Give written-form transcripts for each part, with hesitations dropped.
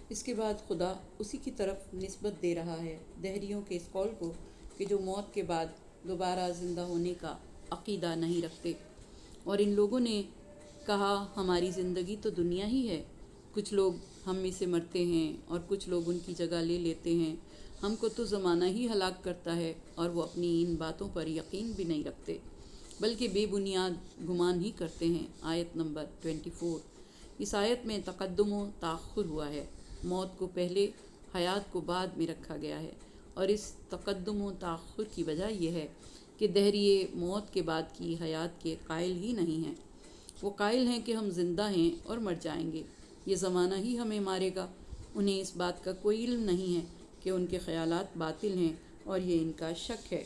اس کے بعد خدا اسی کی طرف نسبت دے رہا ہے دہریوں کے اس قول کو کہ جو موت کے بعد دوبارہ زندہ ہونے کا عقیدہ نہیں رکھتے۔ اور ان لوگوں نے کہا ہماری زندگی تو دنیا ہی ہے، کچھ لوگ ہم میں سے مرتے ہیں اور کچھ لوگ ان کی جگہ لے لیتے ہیں، ہم کو تو زمانہ ہی ہلاک کرتا ہے۔ اور وہ اپنی ان باتوں پر یقین بھی نہیں رکھتے بلکہ بے بنیاد گمان ہی کرتے ہیں۔ آیت نمبر 24۔ اس آیت میں تقدم و تاخر ہوا ہے، موت کو پہلے حیات کو بعد میں رکھا گیا ہے، اور اس تقدم و تاخر کی وجہ یہ ہے کہ دہریے موت کے بعد کی حیات کے قائل ہی نہیں ہیں۔ وہ قائل ہیں کہ ہم زندہ ہیں اور مر جائیں گے، یہ زمانہ ہی ہمیں مارے گا۔ انہیں اس بات کا کوئی علم نہیں ہے کہ ان کے خیالات باطل ہیں اور یہ ان کا شک ہے۔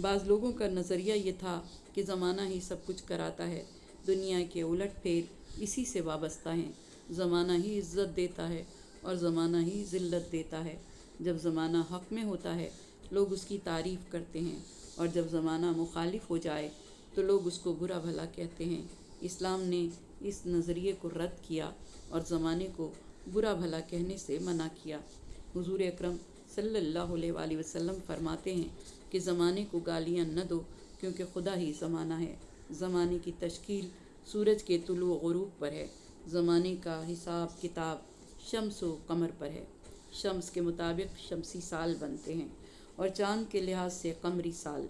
بعض لوگوں کا نظریہ یہ تھا کہ زمانہ ہی سب کچھ کراتا ہے، دنیا کے الٹ پھیر اسی سے وابستہ ہیں۔ زمانہ ہی عزت دیتا ہے اور زمانہ ہی ذلت دیتا ہے۔ جب زمانہ حق میں ہوتا ہے لوگ اس کی تعریف کرتے ہیں، اور جب زمانہ مخالف ہو جائے تو لوگ اس کو برا بھلا کہتے ہیں۔ اسلام نے اس نظریے کو رد کیا اور زمانے کو برا بھلا کہنے سے منع کیا۔ حضور اکرم صلی اللہ علیہ وآلہ وسلم فرماتے ہیں کہ زمانے کو گالیاں نہ دو کیونکہ خدا ہی زمانہ ہے۔ زمانے کی تشکیل سورج کے طلوع و غروب پر ہے، زمانے کا حساب کتاب شمس و قمر پر ہے۔ شمس کے مطابق شمسی سال بنتے ہیں اور چاند کے لحاظ سے قمری سال۔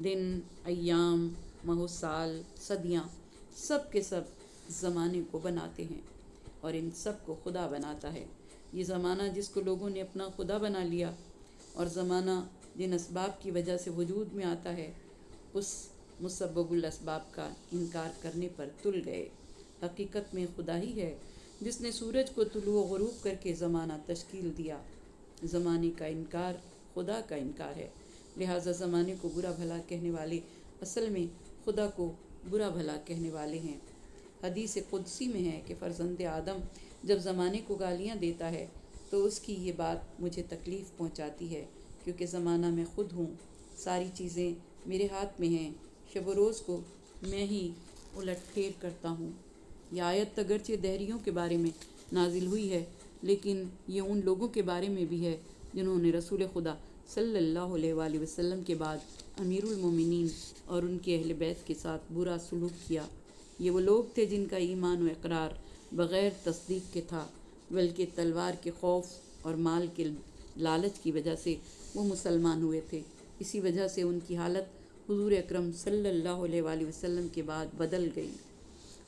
دن، ایام، ماہ و سال، صدیاں، سب کے سب زمانے کو بناتے ہیں اور ان سب کو خدا بناتا ہے۔ یہ زمانہ جس کو لوگوں نے اپنا خدا بنا لیا اور زمانہ جن اسباب کی وجہ سے وجود میں آتا ہے اس مسبب الاسباب کا انکار کرنے پر تل گئے۔ حقیقت میں خدا ہی ہے جس نے سورج کو طلوع و غروب کر کے زمانہ تشکیل دیا۔ زمانے کا انکار خدا کا انکار ہے، لہٰذا زمانے کو برا بھلا کہنے والے اصل میں خدا کو برا بھلا کہنے والے ہیں۔ حدیث قدسی میں ہے کہ فرزند آدم جب زمانے کو گالیاں دیتا ہے تو اس کی یہ بات مجھے تکلیف پہنچاتی ہے کیونکہ زمانہ میں خود ہوں، ساری چیزیں میرے ہاتھ میں ہیں، شب و روز کو میں ہی الٹ پھیر کرتا ہوں۔ یہ آیت اگرچہ دہریوں کے بارے میں نازل ہوئی ہے لیکن یہ ان لوگوں کے بارے میں بھی ہے جنہوں نے رسول خدا صلی اللہ علیہ وآلہ وسلم کے بعد امیر المومنین اور ان کے اہل بیت کے ساتھ برا سلوک کیا۔ یہ وہ لوگ تھے جن کا ایمان و اقرار بغیر تصدیق کے تھا، بلکہ تلوار کے خوف اور مال کے لالچ کی وجہ سے وہ مسلمان ہوئے تھے۔ اسی وجہ سے ان کی حالت حضور اکرم صلی اللہ علیہ وآلہ وسلم کے بعد بدل گئی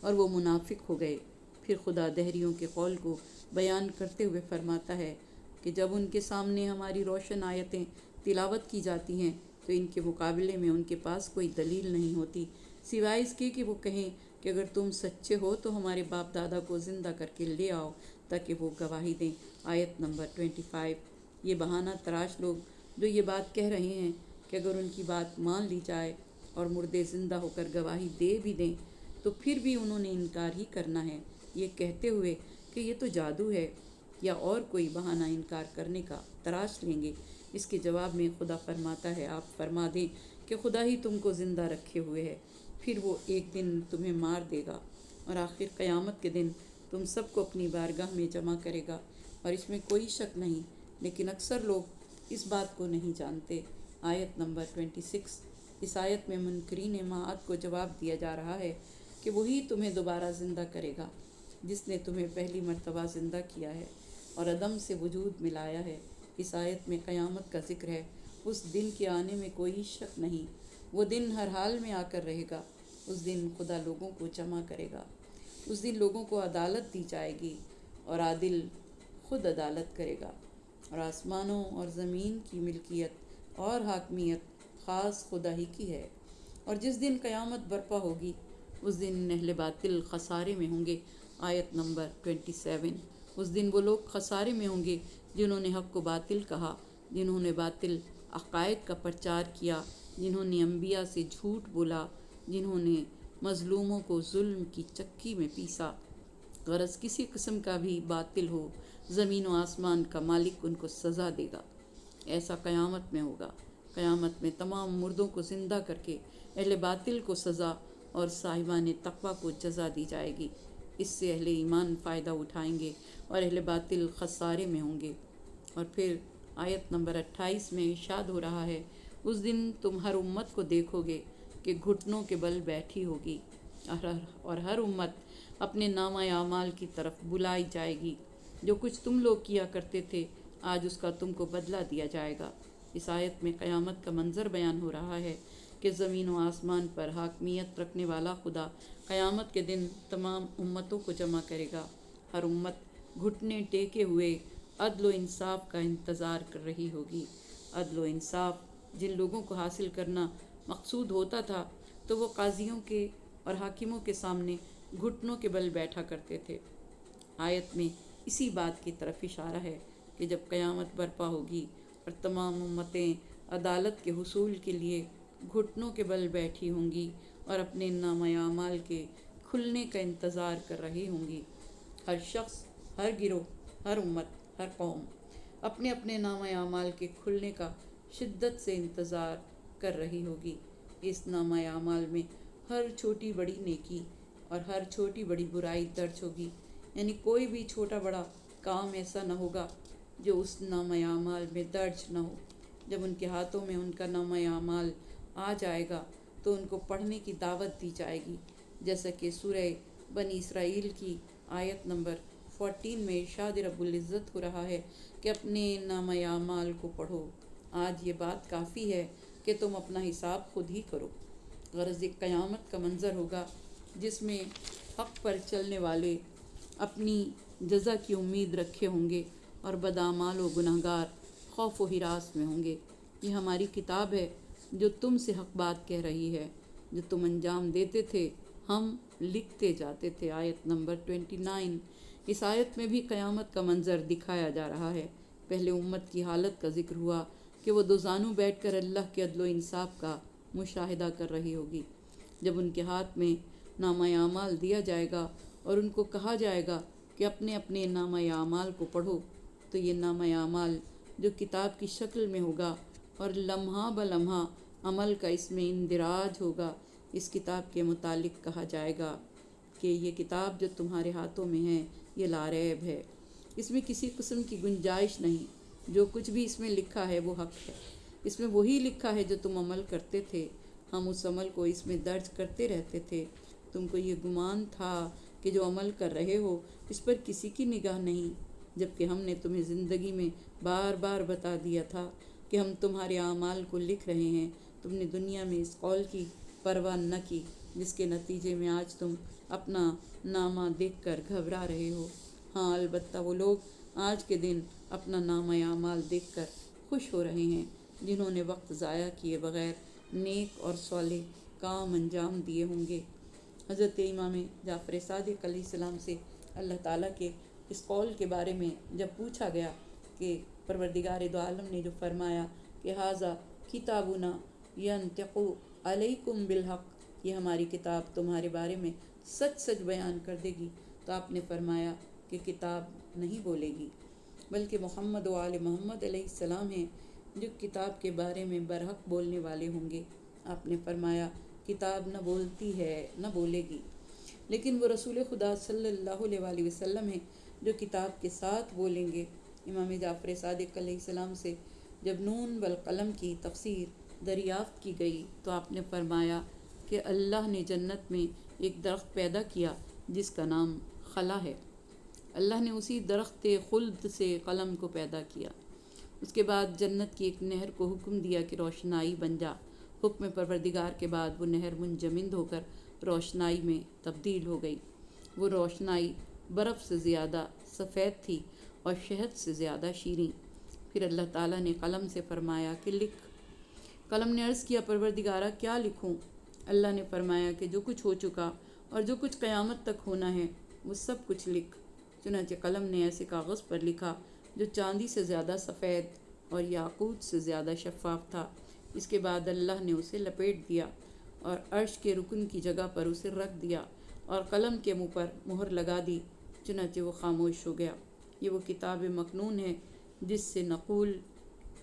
اور وہ منافق ہو گئے۔ پھر خدا دہریوں کے قول کو بیان کرتے ہوئے فرماتا ہے کہ جب ان کے سامنے ہماری روشن آیتیں تلاوت کی جاتی ہیں تو ان کے مقابلے میں ان کے پاس کوئی دلیل نہیں ہوتی سوائے اس کے کہ وہ کہیں کہ اگر تم سچے ہو تو ہمارے باپ دادا کو زندہ کر کے لے آؤ تاکہ وہ گواہی دیں۔ آیت نمبر 25۔ یہ بہانہ تراش لوگ جو یہ بات کہہ رہے ہیں کہ اگر ان کی بات مان لی جائے اور مردے زندہ ہو کر گواہی دے بھی دیں تو پھر بھی انہوں نے انکار ہی کرنا ہے، یہ کہتے ہوئے کہ یہ تو جادو ہے یا اور کوئی بہانہ انکار کرنے کا تراش لیں گے۔ اس کے جواب میں خدا فرماتا ہے آپ فرما دیں کہ خدا ہی تم کو زندہ رکھے ہوئے ہے، پھر وہ ایک دن تمہیں مار دے گا اور آخر قیامت کے دن تم سب کو اپنی بارگاہ میں جمع کرے گا، اور اس میں کوئی شک نہیں، لیکن اکثر لوگ اس بات کو نہیں جانتے۔ آیت نمبر 26۔ اس آیت میں منکرین معاد کو جواب دیا جا رہا ہے کہ وہی تمہیں دوبارہ زندہ کرے گا جس نے تمہیں پہلی مرتبہ زندہ کیا ہے اور عدم سے وجود میں لایا ہے۔ اس آیت میں قیامت کا ذکر ہے، اس دن کے آنے میں کوئی شک نہیں، وہ دن ہر حال میں آ کر رہے گا۔ اس دن خدا لوگوں کو جمع کرے گا، اس دن لوگوں کو عدالت دی جائے گی اور عادل خود عدالت کرے گا، اور آسمانوں اور زمین کی ملکیت اور حاکمیت خاص خدا ہی کی ہے۔ اور جس دن قیامت برپا ہوگی اس دن اہل باطل خسارے میں ہوں گے۔ آیت نمبر 27۔ اس دن وہ لوگ خسارے میں ہوں گے جنہوں نے حق کو باطل کہا، جنہوں نے باطل عقائد کا پرچار کیا، جنہوں نے انبیاء سے جھوٹ بولا، جنہوں نے مظلوموں کو ظلم کی چکی میں پیسا۔ غرض کسی قسم کا بھی باطل ہو، زمین و آسمان کا مالک ان کو سزا دے گا۔ ایسا قیامت میں ہوگا۔ قیامت میں تمام مردوں کو زندہ کر کے اہل باطل کو سزا اور صاحبان تقویٰ کو جزا دی جائے گی۔ اس سے اہل ایمان فائدہ اٹھائیں گے اور اہل باطل خسارے میں ہوں گے۔ اور پھر آیت نمبر 28 میں ارشاد ہو رہا ہے، اس دن تم ہر امت کو دیکھو گے کہ گھٹنوں کے بل بیٹھی ہوگی، اور ہر امت اپنے نامہ اعمال کی طرف بلائی جائے گی۔ جو کچھ تم لوگ کیا کرتے تھے آج اس کا تم کو بدلہ دیا جائے گا۔ اس آیت میں قیامت کا منظر بیان ہو رہا ہے کہ زمین و آسمان پر حاکمیت رکھنے والا خدا قیامت کے دن تمام امتوں کو جمع کرے گا۔ ہر امت گھٹنے ٹیکے ہوئے عدل و انصاف کا انتظار کر رہی ہوگی۔ عدل و انصاف جن لوگوں کو حاصل کرنا مقصود ہوتا تھا تو وہ قاضیوں کے اور حاکموں کے سامنے گھٹنوں کے بل بیٹھا کرتے تھے۔ آیت میں اسی بات کی طرف اشارہ ہے کہ جب قیامت برپا ہوگی اور تمام امتیں عدالت کے حصول کے لیے گھٹنوں کے بل بیٹھی ہوں گی اور اپنے نامہ اعمال کے کھلنے کا انتظار کر رہی ہوں گی۔ ہر شخص، ہر گروہ، ہر امت، ہر قوم اپنے اپنے نامہ اعمال کے کھلنے کا شدت سے انتظار کر رہی ہوگی۔ اس نامہ اعمال میں ہر چھوٹی بڑی نیکی اور ہر چھوٹی بڑی برائی درج ہوگی، یعنی کوئی بھی چھوٹا بڑا کام ایسا نہ ہوگا جو اس نامہ اعمال میں درج نہ ہو۔ جب ان کے ہاتھوں میں ان کا نامہ اعمال آ جائے گا تو ان کو پڑھنے کی دعوت دی جائے گی، جیسا کہ سورہ بنی اسرائیل کی آیت نمبر 14 میں ارشاد رب العزت ہو رہا ہے کہ اپنے نامہ اعمال کو پڑھو، آج یہ بات کافی ہے کہ تم اپنا حساب خود ہی کرو۔ غرض ایک قیامت کا منظر ہوگا جس میں حق پر چلنے والے اپنی جزا کی امید رکھے ہوں گے اور بداعمال و گناہگار خوف و ہراس میں ہوں گے۔ یہ ہماری کتاب ہے جو تم سے حق بات کہہ رہی ہے، جو تم انجام دیتے تھے ہم لکھتے جاتے تھے۔ آیت نمبر 29۔ اس آیت میں بھی قیامت کا منظر دکھایا جا رہا ہے۔ پہلے امت کی حالت کا ذکر ہوا کہ وہ دو زانو بیٹھ کر اللہ کے عدل و انصاف کا مشاہدہ کر رہی ہوگی۔ جب ان کے ہاتھ میں نامہ اعمال دیا جائے گا اور ان کو کہا جائے گا کہ اپنے اپنے نامہ اعمال کو پڑھو، تو یہ نامہ اعمال جو کتاب کی شکل میں ہوگا اور لمحہ بلمحہ عمل کا اس میں اندراج ہوگا، اس کتاب کے متعلق کہا جائے گا کہ یہ کتاب جو تمہارے ہاتھوں میں ہے یہ لاریب ہے، اس میں کسی قسم کی گنجائش نہیں، جو کچھ بھی اس میں لکھا ہے وہ حق ہے، اس میں وہی لکھا ہے جو تم عمل کرتے تھے، ہم اس عمل کو اس میں درج کرتے رہتے تھے۔ تم کو یہ گمان تھا کہ جو عمل کر رہے ہو اس پر کسی کی نگاہ نہیں، جبکہ ہم نے تمہیں زندگی میں بار بار بتا دیا تھا کہ ہم تمہارے اعمال کو لکھ رہے ہیں۔ تم نے دنیا میں اس قول کی پرواہ نہ کی، جس کے نتیجے میں آج تم اپنا نامہ دیکھ کر گھبرا رہے ہو۔ ہاں، البتہ وہ لوگ آج کے دن اپنا نامہ اعمال دیکھ کر خوش ہو رہے ہیں جنہوں نے وقت ضائع کیے بغیر نیک اور صالح کام انجام دیے ہوں گے۔ حضرت امام جعفر صادق علیہ السلام سے اللہ تعالیٰ کے اس قول کے بارے میں جب پوچھا گیا کہ پروردگار دو عالم نے جو فرمایا کہ ھذا کتابنا ینطق علیکم بالحق، یہ ہماری کتاب تمہارے بارے میں سچ سچ بیان کر دے گی، تو آپ نے فرمایا کہ کتاب نہیں بولے گی، بلکہ محمد و آل محمد علیہ السلام ہیں جو کتاب کے بارے میں برحق بولنے والے ہوں گے۔ آپ نے فرمایا کتاب نہ بولتی ہے نہ بولے گی، لیکن وہ رسول خدا صلی اللہ علیہ وآلہ وسلم ہیں جو کتاب کے ساتھ بولیں گے۔ امام جعفر صادق علیہ السلام سے جب نون والقلم کی تفسیر دریافت کی گئی تو آپ نے فرمایا کہ اللہ نے جنت میں ایک درخت پیدا کیا جس کا نام خلا ہے۔ اللہ نے اسی درخت خلد سے قلم کو پیدا کیا۔ اس کے بعد جنت کی ایک نہر کو حکم دیا کہ روشنائی بن جا۔ حکم پروردگار کے بعد وہ نہر منجمد ہو کر روشنائی میں تبدیل ہو گئی۔ وہ روشنائی برف سے زیادہ سفید تھی اور شہد سے زیادہ شیریں۔ پھر اللہ تعالیٰ نے قلم سے فرمایا کہ لکھ۔ قلم نے عرض کیا پروردگارہ کیا لکھوں؟ اللہ نے فرمایا کہ جو کچھ ہو چکا اور جو کچھ قیامت تک ہونا ہے وہ سب کچھ لکھ۔ چنانچہ قلم نے ایسے کاغذ پر لکھا جو چاندی سے زیادہ سفید اور یاقوت سے زیادہ شفاف تھا۔ اس کے بعد اللہ نے اسے لپیٹ دیا اور عرش کے رکن کی جگہ پر اسے رکھ دیا اور قلم کے منہ پر مہر لگا دی، چنانچہ وہ خاموش ہو گیا۔ یہ وہ کتاب مکنون ہے جس سے نقول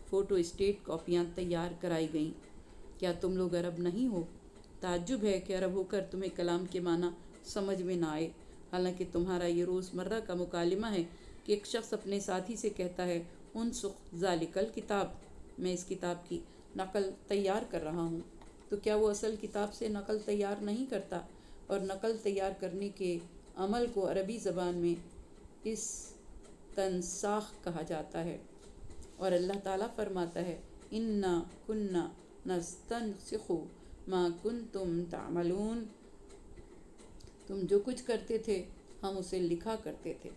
فوٹو اسٹیٹ کاپیاں تیار کرائی گئیں۔ کیا تم لوگ عرب نہیں ہو؟ تعجب ہے کہ عرب ہو کر تمہیں کلام کے معنی سمجھ میں نہ آئے۔ حالانکہ تمہارا یہ روزمرہ کا مکالمہ ہے کہ ایک شخص اپنے ساتھی سے کہتا ہے انسخ ذالک الکتاب، میں اس کتاب کی نقل تیار کر رہا ہوں، تو کیا وہ اصل کتاب سے نقل تیار نہیں کرتا؟ اور نقل تیار کرنے کے عمل کو عربی زبان میں استنساخ کہا جاتا ہے۔ اور اللہ تعالیٰ فرماتا ہے انا کنا نستنسخ ما کنتم تعملون، تم جو کچھ کرتے تھے ہم اسے لکھا کرتے تھے۔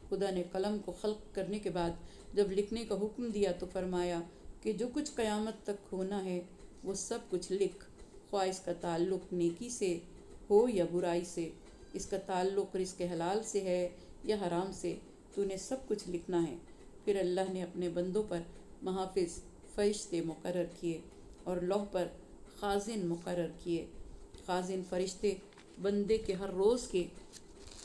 خدا نے قلم کو خلق کرنے کے بعد جب لکھنے کا حکم دیا تو فرمایا کہ جو کچھ قیامت تک ہونا ہے وہ سب کچھ لکھ، خواہ اس کا تعلق نیکی سے ہو یا برائی سے، اس کا تعلق رزق حلال سے ہے یا حرام سے، تو نے سب کچھ لکھنا ہے۔ پھر اللہ نے اپنے بندوں پر محافظ فرشتے مقرر کیے اور لوح پر خازن مقرر کیے۔ خازن فرشتے بندے کے ہر روز کے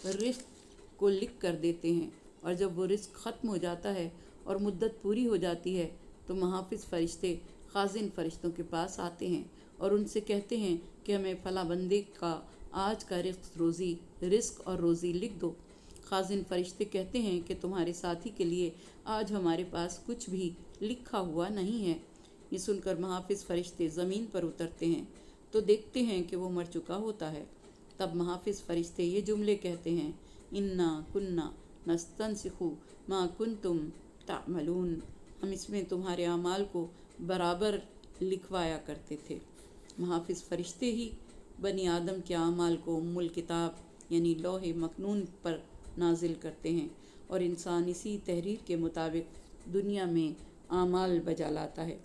رزق کو لکھ کر دیتے ہیں، اور جب وہ رزق ختم ہو جاتا ہے اور مدت پوری ہو جاتی ہے تو محافظ فرشتے خازن فرشتوں کے پاس آتے ہیں اور ان سے کہتے ہیں کہ ہمیں فلاں بندے کا آج کا رزق اور روزی لکھ دو۔ خازن فرشتے کہتے ہیں کہ تمہارے ساتھی کے لیے آج ہمارے پاس کچھ بھی لکھا ہوا نہیں ہے۔ یہ سن کر محافظ فرشتے زمین پر اترتے ہیں تو دیکھتے ہیں کہ وہ مر چکا ہوتا ہے۔ تب محافظ فرشتے یہ جملے کہتے ہیں انا کنا نستنسخ ما کنتم تعملون، ہم اس میں تمہارے اعمال کو برابر لکھوایا کرتے تھے۔ محافظ فرشتے ہی بنی آدم کے اعمال کو الکتاب یعنی لوح مکنون پر نازل کرتے ہیں، اور انسان اسی تحریر کے مطابق دنیا میں اعمال بجا لاتا ہے۔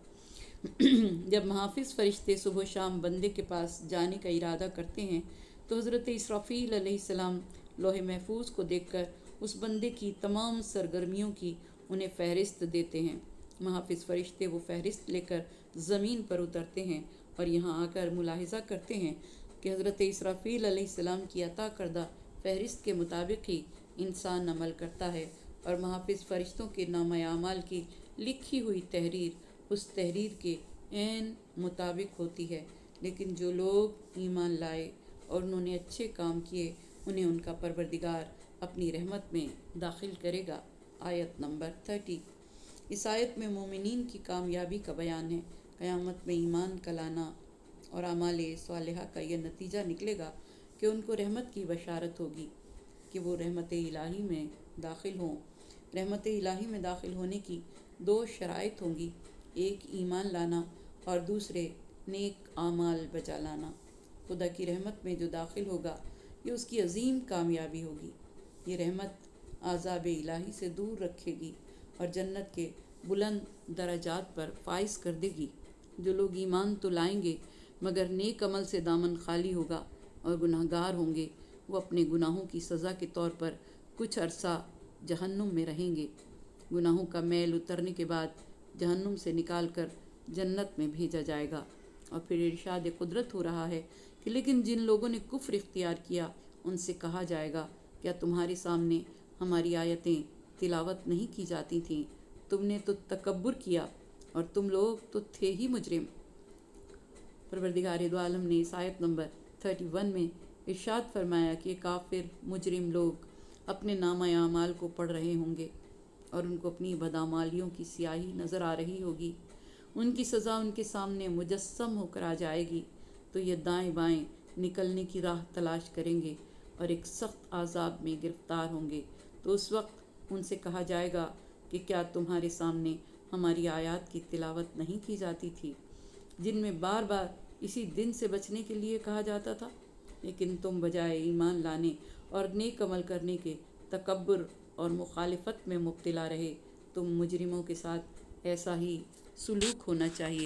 جب محافظ فرشتے صبح و شام بندے کے پاس جانے کا ارادہ کرتے ہیں تو حضرت اسرافیل علیہ السلام لوح محفوظ کو دیکھ کر اس بندے کی تمام سرگرمیوں کی انہیں فہرست دیتے ہیں۔ محافظ فرشتے وہ فہرست لے کر زمین پر اترتے ہیں اور یہاں آ کر ملاحظہ کرتے ہیں کہ حضرت اسرافیل علیہ السلام کی عطا کردہ فہرست کے مطابق ہی انسان عمل کرتا ہے، اور محافظ فرشتوں کے نامہ اعمال کی لکھی ہوئی تحریر اس تحریر کے عین مطابق ہوتی ہے۔ لیکن جو لوگ ایمان لائے اور انہوں نے اچھے کام کیے انہیں ان کا پروردگار اپنی رحمت میں داخل کرے گا۔ آیت نمبر 30۔ اس آیت میں مومنین کی کامیابی کا بیان ہے۔ قیامت میں ایمان کا لانا اور اعمال صالحہ کا یہ نتیجہ نکلے گا کہ ان کو رحمت کی بشارت ہوگی کہ وہ رحمت الہی میں داخل ہوں۔ رحمت الہی میں داخل ہونے کی دو شرائط ہوں گی، ایک ایمان لانا اور دوسرے نیک اعمال بجا لانا۔ خدا کی رحمت میں جو داخل ہوگا یہ اس کی عظیم کامیابی ہوگی۔ یہ رحمت عذاب الہی سے دور رکھے گی اور جنت کے بلند درجات پر فائز کر دے گی۔ جو لوگ ایمان تو لائیں گے مگر نیک عمل سے دامن خالی ہوگا اور گناہ گار ہوں گے، وہ اپنے گناہوں کی سزا کے طور پر کچھ عرصہ جہنم میں رہیں گے۔ گناہوں کا میل اترنے کے بعد جہنم سے نکال کر جنت میں بھیجا جائے گا۔ اور پھر ارشاد قدرت ہو رہا ہے کہ لیکن جن لوگوں نے کفر اختیار کیا ان سے کہا جائے گا کیا تمہارے سامنے ہماری آیتیں تلاوت نہیں کی جاتی تھیں؟ تم نے تو تکبر کیا اور تم لوگ تو تھے ہی مجرم۔ پروردگار دو عالم نے اس آیت نمبر 31 میں ارشاد فرمایا کہ کافر مجرم لوگ اپنے نامہ اعمال کو پڑھ رہے ہوں گے اور ان کو اپنی بدعمالیوں کی سیاہی نظر آ رہی ہوگی۔ ان کی سزا ان کے سامنے مجسم ہو کر آ جائے گی تو یہ دائیں بائیں نکلنے کی راہ تلاش کریں گے اور ایک سخت عذاب میں گرفتار ہوں گے۔ تو اس وقت ان سے کہا جائے گا کہ کیا تمہارے سامنے ہماری آیات کی تلاوت نہیں کی جاتی تھی، جن میں بار بار اسی دن سے بچنے کے لیے کہا جاتا تھا، لیکن تم بجائے ایمان لانے اور نیک عمل کرنے کے تکبر اور مخالفت میں مبتلا رہے۔ تم مجرموں کے ساتھ ایسا ہی سلوک ہونا چاہیے۔